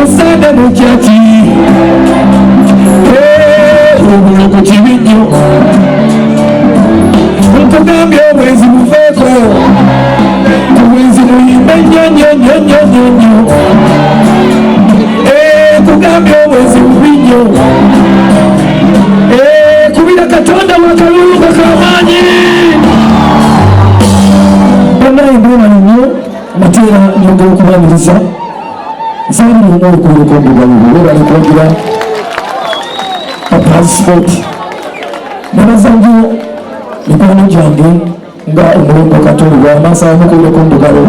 musande mukyaki obuluku kibi nnyo nkugambye obwenzi buveeko obwenzi muyimbe nnyo nnyo nnyo nnyo nnyo nnyo nkugambye obwenzi bubi nnyo kubira katonda wakaluluka kamaanyi bonna embulumani nnyo mateera nyongera okubaniriza zaali mulina okuuleka ombugalulu webale kwogera passport nabazanyo mikwano gyange nga omulongo katoli bwamasa amukuuleko omubugalo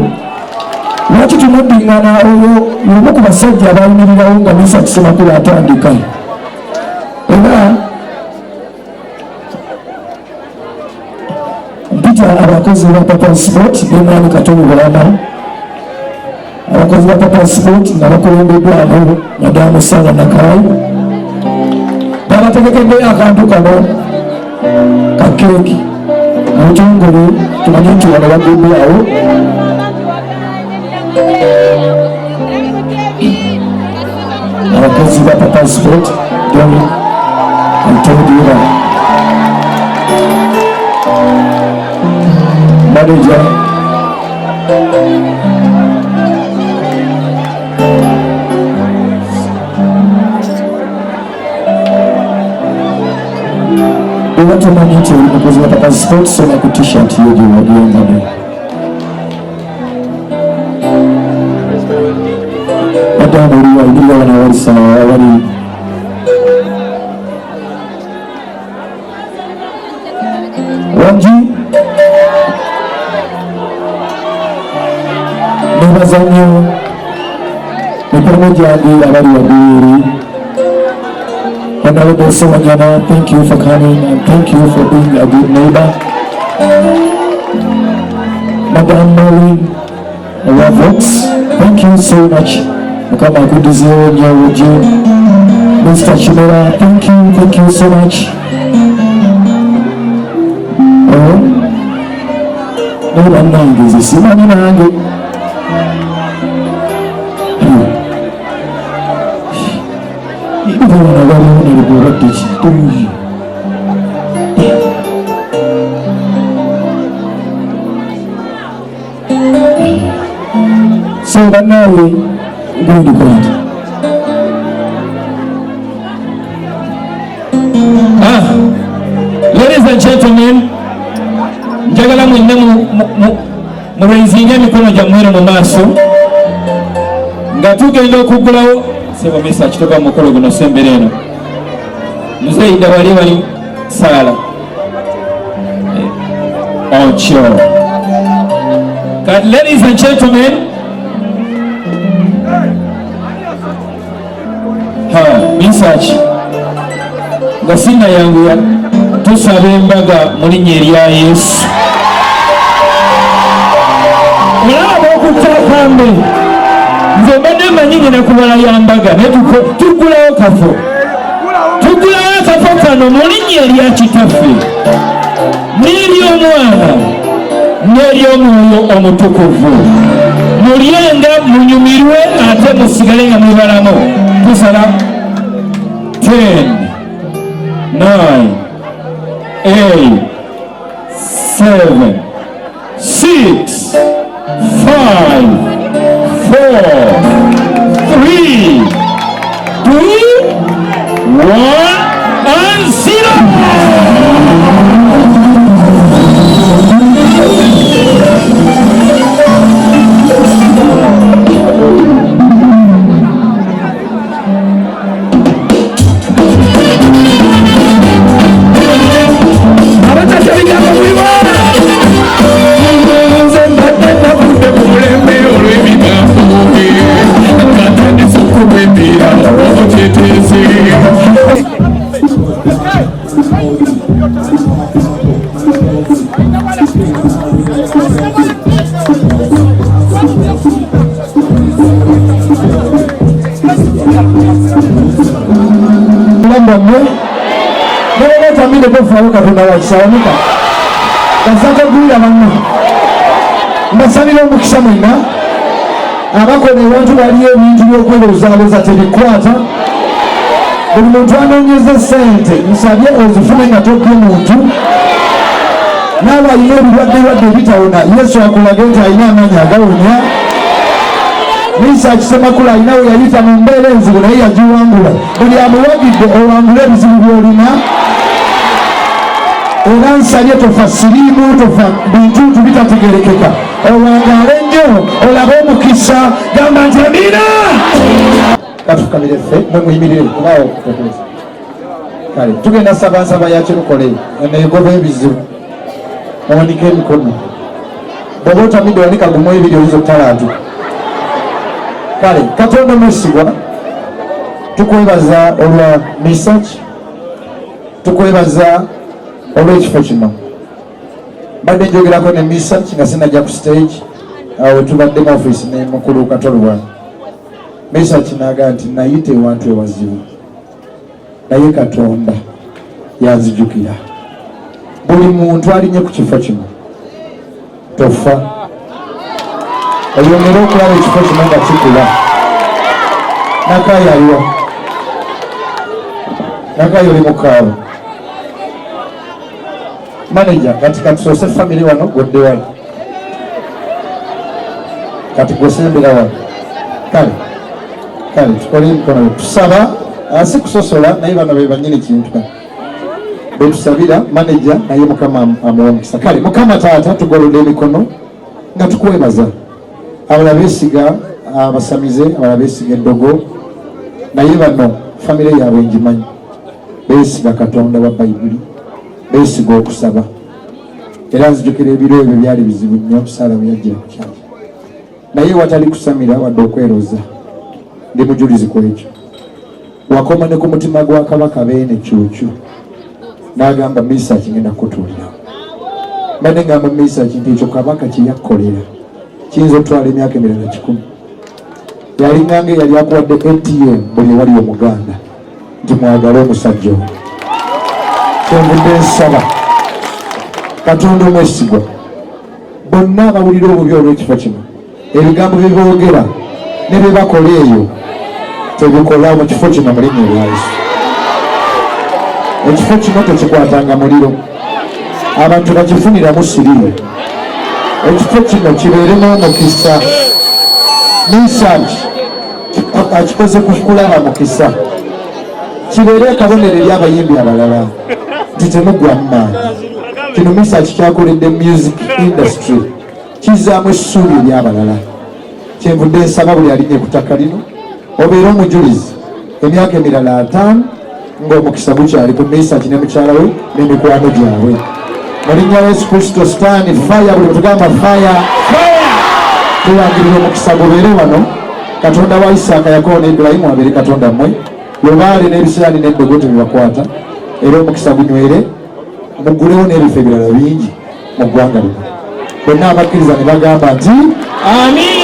lwaki tumuddingana oyo lumu ku basajja abayimirirawo nga misa kisemakulu atandika era mpita abakozi ba papa sport bemwani katoli bwama abakozi ba papa sport nga bakulembeddwamu madamu sala nakai babategekeddeyo akantu kano kakeeki obutongole tumanyi nti wano bageddwawo abakozi ba papa sport doni antodira manager watumanyi nti omukozi wa papa sport soma ku t-shirt yo gyewagembade adamu oliwa imirira wana walisawa wali wangi nebaza nnyo mikono gyange abali waggulu. Honorable Sawanyana, thank you for coming and thank you for being a good neighbor. Madam Maureen Ravox, thank you so much. Mukama Kudizio Nyawoji. Mr. Chimera, thank you so much. Oh, no one knows this. So but now we go to point. Ladies and gentlemen, njagala mwinne murenzinga emikono gyammwe mu maaso nga tugenda okuggulawo sebo misa kitoka mukolo guno sembere eno muzeeyida wali saala okyo. Ladies and gentlemen, misaki nga sinnayanguya tusaba embaga mu linnya erya Yesu. Mulaba okutakambe nze mbadde mmanyi ngenda kubala ya mbaga naye tuggulawo akafo kano mu linnya erya Kitaffe n'ery'Omwana n'ery'Omwoyo Omutukuvu. Mulyenga munyumirwe ate musigale nga mwebalamu. Tusala 10, 9, 8, 7, 6, 5, 4, 3, 2, 1 and 0. Famille de Fawuka tunawakisawanika kasaka kuira manno mbasalira omukisa mwina abakola ewantu baliyo ebintu by'okwebuuzaabuuza tebikwata. Buli muntu anoonyeza ssente nsabye ozifune nga tokye muntu. Naaba alina ebirwadde ebitawona Yesu akulage nti alina amaanyi agawonya. Misa Kisemakula alina we yayita mu mbeera enzibu naye yagiwangula. Buli amuwagidde owangula ebizibu by'olina. Era nsabye tofa siriimu tofa bintu bitategerekeka. Owangaale nnyo olabe omukisa gamba nti amiina. Katufukamire ffe mwe muyimirire kubaawo okutegeeza. Kale tugenda sabansaba ya kirukole eneegoba ebizibu muwanike emikono. Bw'oba otamidde wanika gumu ebiri oyinza okutalaatu. Kale Katonda omwesigwa tukwebaza olwa misaki, tukwebaza olw'ekifo kino. Mbadde njogerako ne misaki nga sinajja ku stage awo tubadde mu ofiisi ne mukulu Katolwa. Misaki n'agamba nti nayita ewantu ewazibu naye Katonda yanzijukira. Buli muntu alinye ku kifo kino tofa, oyongere okulaba ekifo kino nga kikula. Nakayaliwa Nakayo oli mukaabo manager kati katusoose family wano godde wano kati gwesembera wano. Kale tukole emikono tusaba asi kusosola naye bano be banyini kintu betusabira manager naye Mukama amuwa omukisa. Kale Mukama Taata tugolodde emikono nga tukwebaza abalala beesiga abasamize, abalala beesiga eddogo, naye bano family yaabwe ngimanyi beesiga Katonda wa Bayibuli, beesiga okusaba. Era nzijukira ebiro ebyo byali bizibu nnyo Saala bwe yajjira ku kyalo naye watali kusamira wadde okweroza. Ndi mujulizi ku ekyo. Wakoma ne ku mutima gwa Kabaka Beene Cuucu n'agamba Misaki ngenda kutuulira. Mbadde ngamba Misaki nti ekyo Kabaka kye yakkolera kiyinza otwala emyaka 110. Yalinganga yali akuwadde ATM buli wali Omuganda nti mwagale omusajja oyo. Kyenvudde nsaba Katonda omwesigwa bonna abawulira obubi olw'ekifo kino ebigambo bye boogera ne bye bakola eyo tebikola mu kifo kino mu linnya lya Yesu. Ekifo kino tekikwatanga muliro, abantu bakifuniramu siriimu. Ekifo kino kibeeremu omukisa. Misaki akikoze kukulaba mukisa, kibeere akabonero eri abayimbi abalala nti temugwa mu maanyi. Kino Misaki kyakoledde music industry kizaamu essuubi eri abalala. Kyenvudde nsaba buli alinye ku ttaka lino obeera omujulizi emyaka 5 ng'omukisa gukyali ku Misaki ne mukyala we n'emikwano gyabwe. Mu linnya lya Yesu Kristo stand fire, buli tugamba fire. Tulangirira omukisa gubeere wano. Katonda wa Isaaka, Yakobo ne Ibulayimu abeere Katonda mmwe. Lubaale n'ebisiraani n'eddogo tebibakwata. Era omukisa gunywere mugulewo n'ebifo ebirala bingi mu ggwanga lino. Bonna abakkiriza ne bagamba nti amiina.